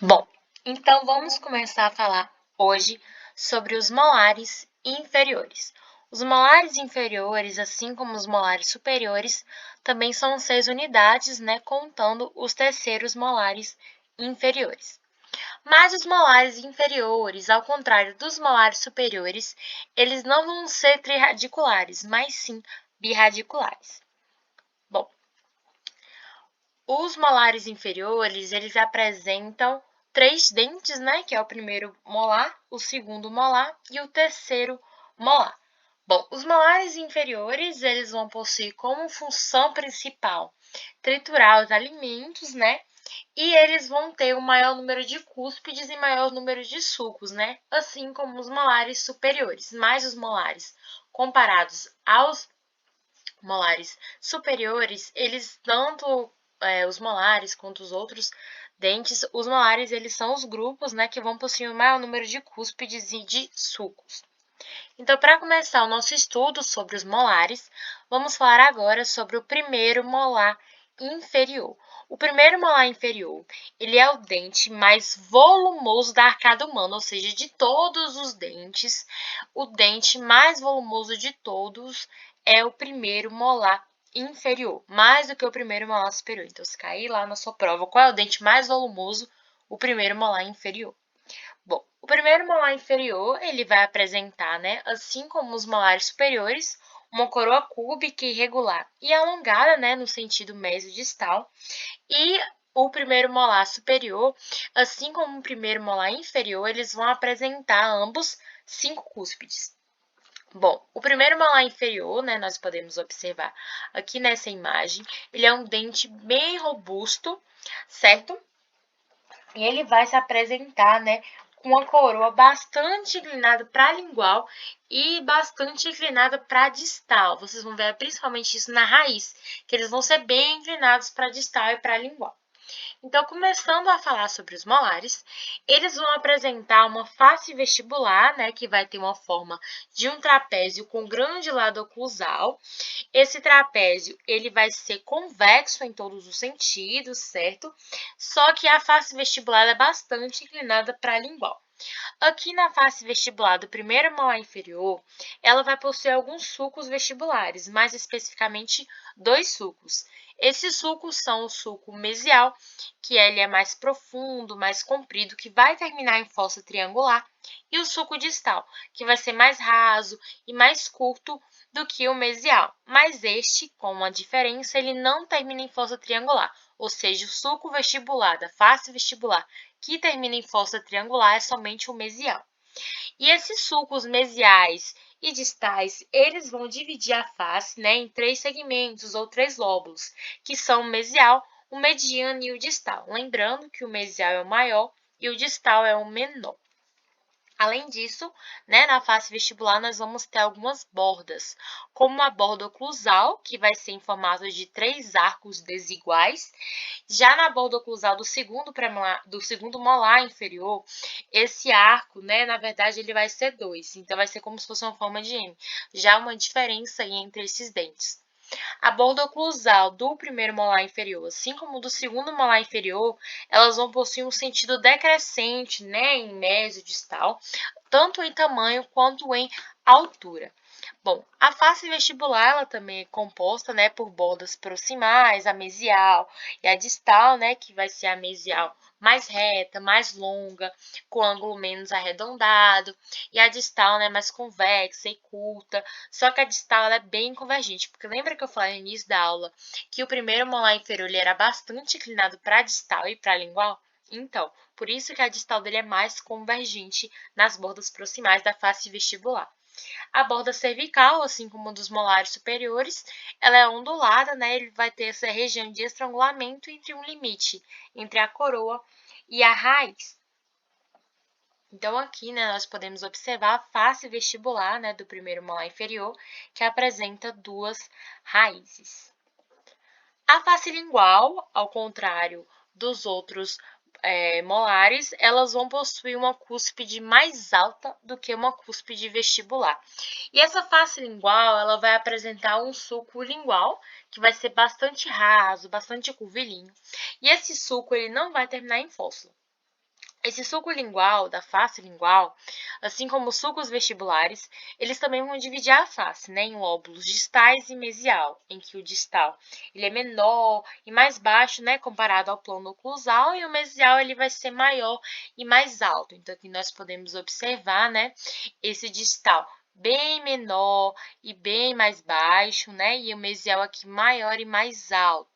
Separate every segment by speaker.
Speaker 1: Bom, então vamos começar a falar hoje sobre os molares inferiores. Os molares inferiores, assim como os molares superiores, também são 6 unidades, né, contando os terceiros molares inferiores. Mas os molares inferiores, ao contrário dos molares superiores, eles não vão ser trirradiculares, mas sim birradiculares. Bom, os molares inferiores, eles apresentam 3 dentes, né? Que é o primeiro molar, o segundo molar e o terceiro molar. Bom, os molares inferiores, eles vão possuir como função principal triturar os alimentos, né? E eles vão ter um maior número de cúspides e maior número de sulcos, né? Assim como os molares superiores. Mas os molares comparados aos molares superiores, eles tanto os molares quanto os outros dentes, os molares eles são os grupos, né, que vão possuir o maior número de cúspides e de sulcos. Então, para começar o nosso estudo sobre os molares, vamos falar agora sobre o primeiro molar inferior. O primeiro molar inferior, ele é o dente mais volumoso da arcada humana, ou seja, de todos os dentes, o dente mais volumoso de todos é o primeiro molar inferior, mais do que o primeiro molar superior. Então, se cair lá na sua prova, qual é o dente mais volumoso? O primeiro molar inferior. Bom, o primeiro molar inferior, ele vai apresentar, né, assim como os molares superiores, uma coroa cúbica irregular e alongada, né, no sentido mesodistal. E o primeiro molar superior, assim como o primeiro molar inferior, eles vão apresentar ambos 5 cúspides. Bom, o primeiro molar inferior, né, nós podemos observar aqui nessa imagem, ele é um dente bem robusto, certo? E ele vai se apresentar, né, com uma coroa bastante inclinada para a lingual e bastante inclinada para a distal. Vocês vão ver principalmente isso na raiz, que eles vão ser bem inclinados para a distal e para a lingual. Então, começando a falar sobre os molares, eles vão apresentar uma face vestibular, né, que vai ter uma forma de um trapézio com grande lado oclusal. Esse trapézio, ele vai ser convexo em todos os sentidos, certo? Só que a face vestibular é bastante inclinada para a lingual. Aqui na face vestibular do primeiro molar inferior, ela vai possuir alguns sulcos vestibulares, mais especificamente 2 sulcos. Esses sulcos são o sulco mesial, que ele é mais profundo, mais comprido, que vai terminar em fossa triangular, e o sulco distal, que vai ser mais raso e mais curto do que o mesial. Mas este, com uma diferença, ele não termina em fossa triangular, ou seja, o sulco vestibular da face vestibular que termina em fossa triangular é somente o mesial. E esses sulcos mesiais e distais, eles vão dividir a face, né, em 3 segmentos ou 3 lóbulos, que são o mesial, o mediano e o distal. Lembrando que o mesial é o maior e o distal é o menor. Além disso, né, na face vestibular nós vamos ter algumas bordas, como a borda oclusal, que vai ser em formato de 3 arcos desiguais. Já na borda oclusal do segundo molar inferior, esse arco, né, na verdade, ele vai ser 2, então vai ser como se fosse uma forma de M. Já uma diferença aí entre esses dentes. A borda oclusal do primeiro molar inferior, assim como do segundo molar inferior, elas vão possuir um sentido decrescente, né, em mesodistal, tanto em tamanho quanto em altura. Bom, a face vestibular ela também é composta, né, por bordas proximais, a mesial e a distal, né, que vai ser a mesial mais reta, mais longa, com ângulo menos arredondado, e a distal, né, mais convexa e curta. Só que a distal ela é bem convergente, porque lembra que eu falei no início da aula que o primeiro molar inferior ele era bastante inclinado para a distal e para a lingual? Então, por isso que a distal dele é mais convergente nas bordas proximais da face vestibular. A borda cervical, assim como a dos molares superiores, ela é ondulada, né? Ele vai ter essa região de estrangulamento entre um limite entre a coroa e a raiz. Então, aqui, né, nós podemos observar a face vestibular, né, do primeiro molar inferior, que apresenta 2 raízes. A face lingual, ao contrário dos outros molares, elas vão possuir uma cúspide mais alta do que uma cúspide vestibular. E essa face lingual, ela vai apresentar um sulco lingual, que vai ser bastante raso, bastante curvilíneo. E esse sulco, ele não vai terminar em fósforo. Esse suco lingual, da face lingual, assim como os sucos vestibulares, eles também vão dividir a face, né, em lóbulos distais e mesial, em que o distal ele é menor e mais baixo, né, comparado ao plano oclusal, e o mesial ele vai ser maior e mais alto. Então, aqui nós podemos observar, né, esse distal bem menor e bem mais baixo, né, e o mesial aqui maior e mais alto.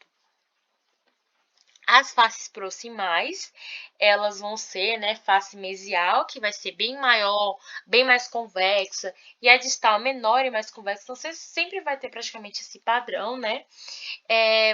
Speaker 1: As faces proximais, elas vão ser, né, face mesial, que vai ser bem maior, bem mais convexa, e a distal menor e mais convexa, então você sempre vai ter praticamente esse padrão, né?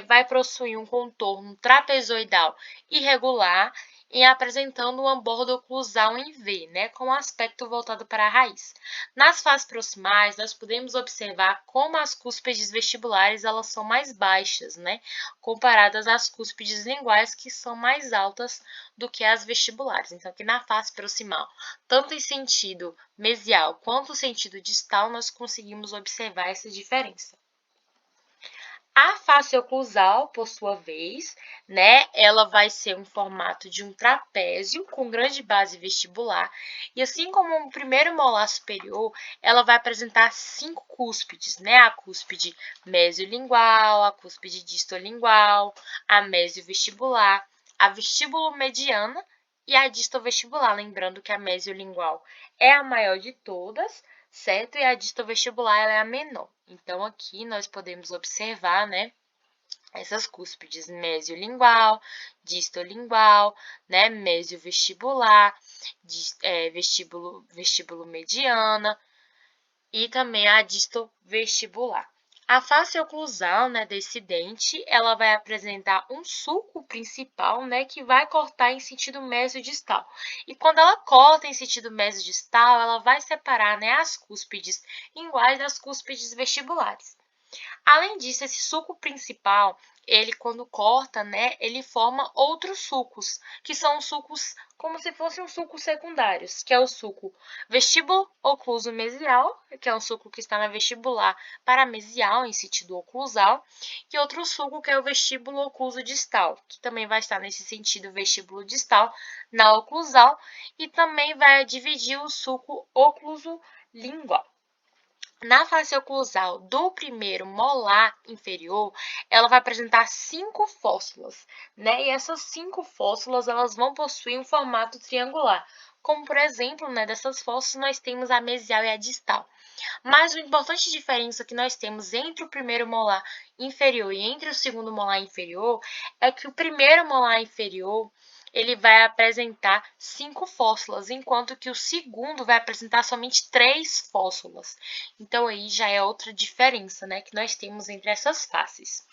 Speaker 1: Vai possuir um contorno trapezoidal irregular e apresentando uma borda oclusal em V, né, com aspecto voltado para a raiz. Nas faces proximais, nós podemos observar como as cúspides vestibulares elas são mais baixas, né, comparadas às cúspides linguais, que são mais altas do que as vestibulares. Então, aqui na face proximal, tanto em sentido mesial quanto em sentido distal, nós conseguimos observar essa diferença. A face oclusal, por sua vez, né, ela vai ser um formato de um trapézio com grande base vestibular, e assim como o primeiro molar superior, ela vai apresentar 5 cúspides, né, a cúspide mesiolingual, a cúspide distolingual, a mesiovestibular, a vestíbulo-mediana e a distovestibular, lembrando que a mesiolingual é a maior de todas, certo? E a distovestibular ela é a menor. Então, aqui nós podemos observar, né, essas cúspides mesiolingual, distolingual, né, mesiovestibular, vestíbulo mediana e também a distovestibular. A face oclusal, né, desse dente, ela vai apresentar um sulco principal, né, que vai cortar em sentido mesiodistal. E quando ela corta em sentido mesiodistal, ela vai separar, né, as cúspides linguais das cúspides vestibulares. Além disso, esse suco principal, ele quando corta, né, ele forma outros sucos, que são sucos como se fossem sucos secundários, que é o suco vestíbulo ocluso mesial, que é um suco que está na vestibular paramesial, em sentido oclusal, e outro suco que é o vestíbulo ocluso distal, que também vai estar nesse sentido vestíbulo distal na oclusal, e também vai dividir o suco ocluso lingual. Na face oclusal do primeiro molar inferior, ela vai apresentar 5 fóssulas, né? E essas 5 fóssulas, elas vão possuir um formato triangular. Como, por exemplo, né, dessas fóssulas, nós temos a mesial e a distal. Mas a importante diferença que nós temos entre o primeiro molar inferior e entre o segundo molar inferior é que o primeiro molar inferior ele vai apresentar 5 fóssulas, enquanto que o segundo vai apresentar somente 3 fóssulas. Então, aí já é outra diferença, né, que nós temos entre essas faces.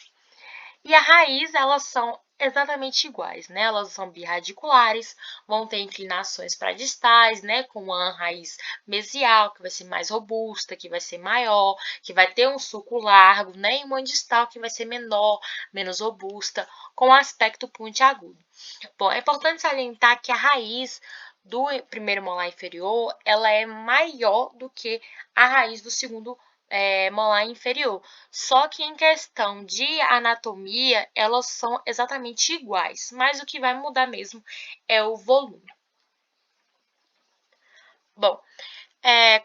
Speaker 1: E a raiz, elas são exatamente iguais, né? Elas são birradiculares, vão ter inclinações para distais, né? Com uma raiz mesial, que vai ser mais robusta, que vai ser maior, que vai ter um sulco largo, né? E uma distal, que vai ser menor, menos robusta, com aspecto pontiagudo. Bom, é importante salientar que a raiz do primeiro molar inferior, ela é maior do que a raiz do segundo molar inferior. Só que em questão de anatomia, elas são exatamente iguais, mas o que vai mudar mesmo é o volume. Bom,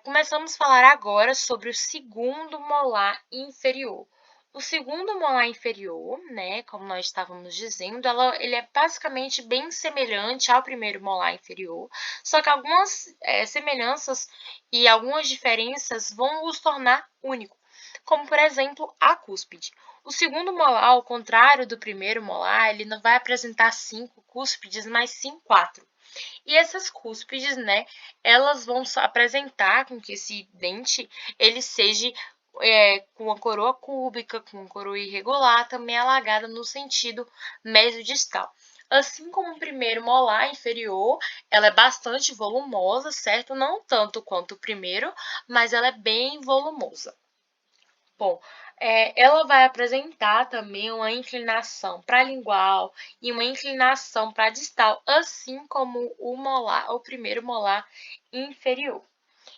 Speaker 1: começamos a falar agora sobre o segundo molar inferior. O segundo molar inferior, né, como nós estávamos dizendo, ele é basicamente bem semelhante ao primeiro molar inferior, só que algumas semelhanças e algumas diferenças vão os tornar único, como, por exemplo, a cúspide. O segundo molar, ao contrário do primeiro molar, ele não vai apresentar 5 cúspides, mas sim 4. E essas cúspides, né, elas vão apresentar com que esse dente ele seja com uma coroa cúbica, com uma coroa irregular, também alagada no sentido mesiodistal. Assim como o primeiro molar inferior, ela é bastante volumosa, certo? Não tanto quanto o primeiro, mas ela é bem volumosa. Bom, ela vai apresentar também uma inclinação para lingual e uma inclinação para distal, assim como o primeiro molar inferior.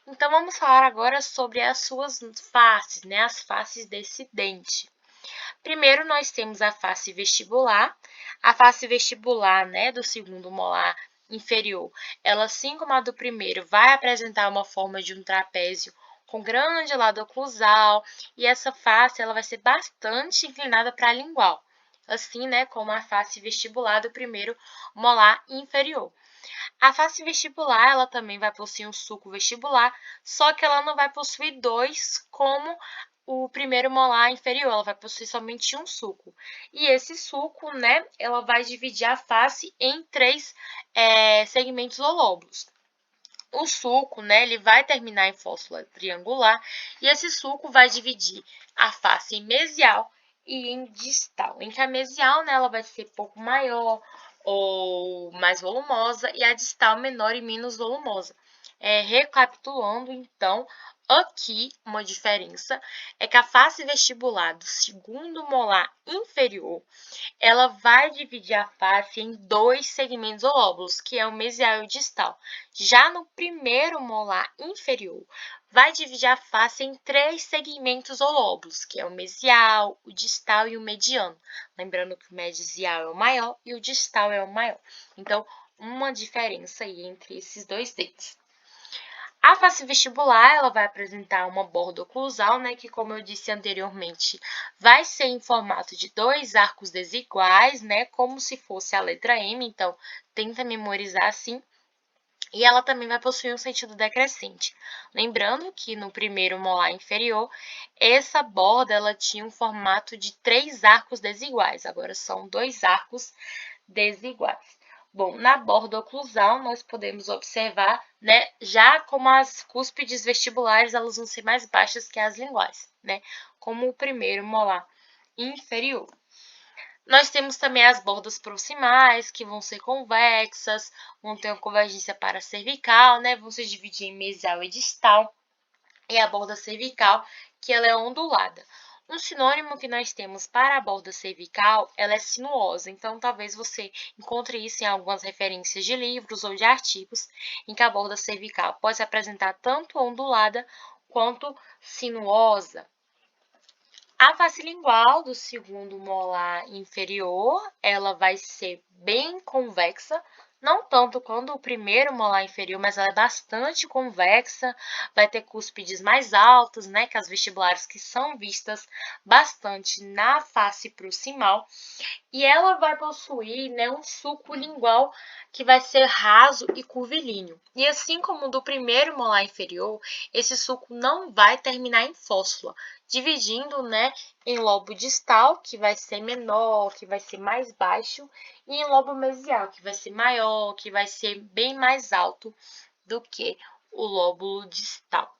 Speaker 1: Então, vamos falar agora sobre as suas faces, né? As faces desse dente. Primeiro, nós temos a face vestibular. A face vestibular, né, do segundo molar inferior, ela, assim como a do primeiro, vai apresentar uma forma de um trapézio com grande lado oclusal, e essa face ela vai ser bastante inclinada para a lingual, assim, né, como a face vestibular do primeiro molar inferior. A face vestibular, ela também vai possuir um sulco vestibular, só que ela não vai possuir dois, como o primeiro molar inferior, ela vai possuir somente um sulco. E esse sulco, né, ela vai dividir a face em três segmentos ou lóbulos. O sulco, né, ele vai terminar em fóssula triangular, e esse sulco vai dividir a face em mesial e em distal. Em que a mesial, né, ela vai ser pouco maior ou mais volumosa, e a distal menor e menos volumosa. Recapitulando, então, aqui uma diferença é que a face vestibular do segundo molar inferior, ela vai dividir a face em dois segmentos ou lóbulos, que é o mesial e o distal. Já no primeiro molar inferior, vai dividir a face em três segmentos ou lóbulos, que é o mesial, o distal e o mediano. Lembrando que o mesial é o maior e o distal é o maior. Então, uma diferença aí entre esses dois dentes. A face vestibular, ela vai apresentar uma borda oclusal, né, que, como eu disse anteriormente, vai ser em formato de dois arcos desiguais, né, como se fosse a letra M, então tenta memorizar assim. E ela também vai possuir um sentido decrescente. Lembrando que no primeiro molar inferior, essa borda ela tinha um formato de três arcos desiguais, agora são dois arcos desiguais. Bom, na borda oclusal, nós podemos observar, né, já como as cúspides vestibulares, elas vão ser mais baixas que as linguais, né, como o primeiro molar inferior. Nós temos também as bordas proximais, que vão ser convexas, vão ter uma convergência para cervical, né, vão se dividir em mesial e distal, e a borda cervical, que ela é ondulada. Um sinônimo que nós temos para a borda cervical, ela é sinuosa, então talvez você encontre isso em algumas referências de livros ou de artigos, em que a borda cervical pode se apresentar tanto ondulada quanto sinuosa. A face lingual do segundo molar inferior, ela vai ser bem convexa, não tanto quanto o primeiro molar inferior, mas ela é bastante convexa, vai ter cúspides mais altas, né, que as vestibulares que são vistas bastante na face proximal, e ela vai possuir, né, um sulco lingual que vai ser raso e curvilíneo. E assim como o do primeiro molar inferior, esse sulco não vai terminar em fóssula, dividindo, né, em lobo distal, que vai ser menor, que vai ser mais baixo, e em lobo mesial, que vai ser maior, que vai ser bem mais alto do que o lóbulo distal.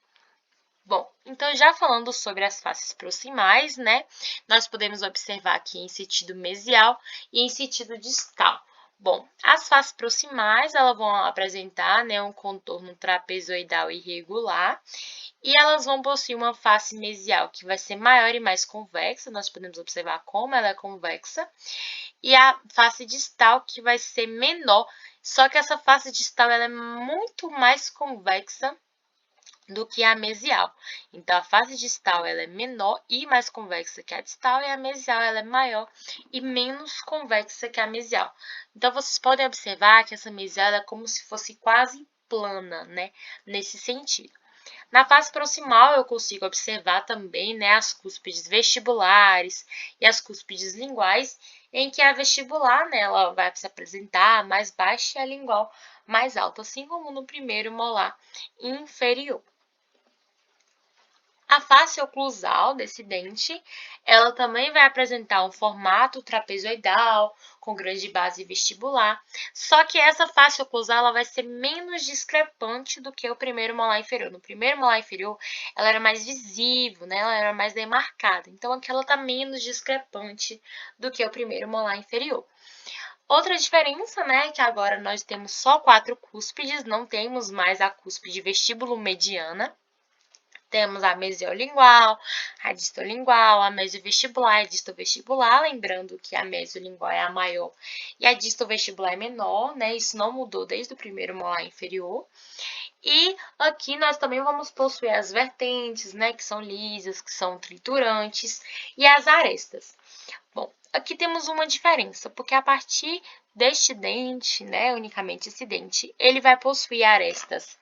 Speaker 1: Bom, então já falando sobre as faces proximais, né, nós podemos observar aqui em sentido mesial e em sentido distal. Bom, as faces proximais, elas vão apresentar, né, um contorno trapezoidal irregular, e elas vão possuir uma face mesial que vai ser maior e mais convexa, nós podemos observar como ela é convexa, e a face distal que vai ser menor, só que essa face distal ela é muito mais convexa do que a mesial. Então, a face distal ela é menor e mais convexa que a distal, e a mesial ela é maior e menos convexa que a mesial. Então, vocês podem observar que essa mesial é como se fosse quase plana, né, nesse sentido. Na face proximal, eu consigo observar também, né, as cúspides vestibulares e as cúspides linguais, em que a vestibular, né, ela vai se apresentar mais baixa e a lingual mais alta, assim como no primeiro molar inferior. A face oclusal desse dente, ela também vai apresentar um formato trapezoidal, com grande base vestibular, só que essa face oclusal ela vai ser menos discrepante do que o primeiro molar inferior. No primeiro molar inferior, ela era mais visível, né? Ela era mais demarcada, então aqui ela está menos discrepante do que o primeiro molar inferior. Outra diferença, né, é que agora nós temos só 4 cúspides, não temos mais a cúspide vestíbulo mediana. Temos a mesiolingual, a distolingual, a mesiovestibular e a distovestibular, lembrando que a mesiolingual é a maior e a distovestibular é menor, né? Isso não mudou desde o primeiro molar inferior. E aqui nós também vamos possuir as vertentes, né, que são lisas, que são triturantes, e as arestas. Bom, aqui temos uma diferença, porque a partir deste dente, né, unicamente esse dente, ele vai possuir arestas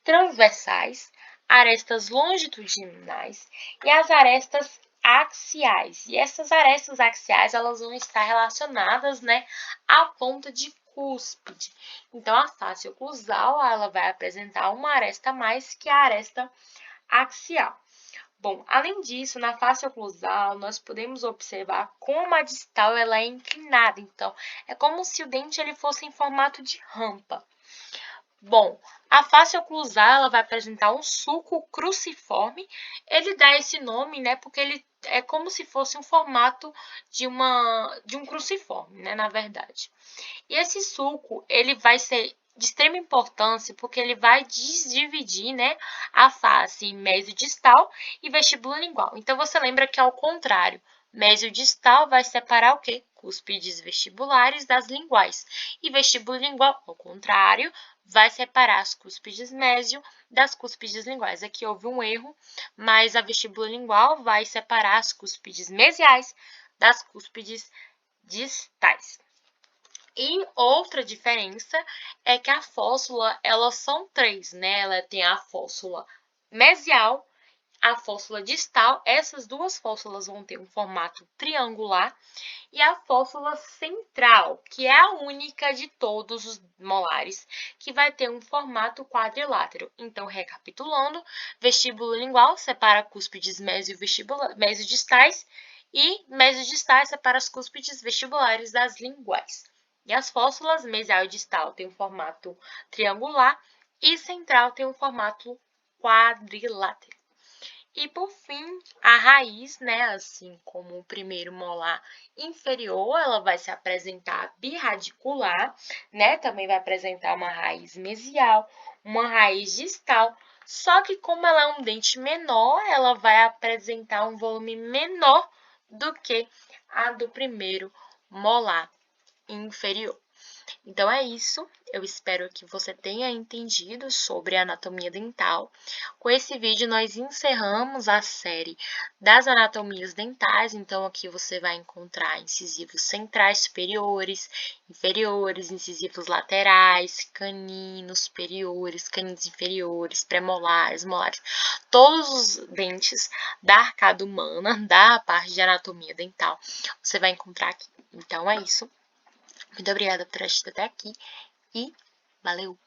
Speaker 1: transversais, arestas longitudinais e as arestas axiais. E essas arestas axiais, elas vão estar relacionadas, né, à ponta de cúspide. Então, a face oclusal, ela vai apresentar uma aresta a mais que a aresta axial. Bom, além disso, na face oclusal, nós podemos observar como a distal ela é inclinada. Então, é como se o dente ele fosse em formato de rampa. Bom, a face oclusal ela vai apresentar um sulco cruciforme. Ele dá esse nome, né, porque ele é como se fosse um formato de um cruciforme, né, na verdade. E esse sulco, ele vai ser de extrema importância porque ele vai dividir, né, a face mesiodistal e vestíbulo lingual. Então, você lembra que, ao contrário, mesiodistal vai separar o quê? Cúspides vestibulares das linguais. E vestíbulo lingual, ao contrário, vai separar as cúspides mésio das cúspides linguais. Aqui houve um erro, mas a vestíbulo lingual vai separar as cúspides mesiais das cúspides distais. E outra diferença é que a fóssula, elas são três, né? Ela tem a fóssula mesial, a fóssula distal. Essas duas fóssulas vão ter um formato triangular. E a fóssula central, que é a única de todos os molares, que vai ter um formato quadrilátero. Então, recapitulando, vestíbulo lingual separa cúspides mesiodistais e mesiodistais separa as cúspides vestibulares das linguais. E as fóssulas mesial e distal têm um formato triangular e central tem um formato quadrilátero. E, por fim, a raiz, né, assim como o primeiro molar inferior, ela vai se apresentar birradicular, né, também vai apresentar uma raiz mesial, uma raiz distal, só que como ela é um dente menor, ela vai apresentar um volume menor do que a do primeiro molar inferior. Então, é isso. Eu espero que você tenha entendido sobre a anatomia dental. Com esse vídeo, nós encerramos a série das anatomias dentais. Então, aqui você vai encontrar incisivos centrais superiores, inferiores, incisivos laterais, caninos superiores, caninos inferiores, premolares, molares. Todos os dentes da arcada humana, da parte de anatomia dental, você vai encontrar aqui. Então, é isso. Muito obrigada por ter assistido até aqui e valeu!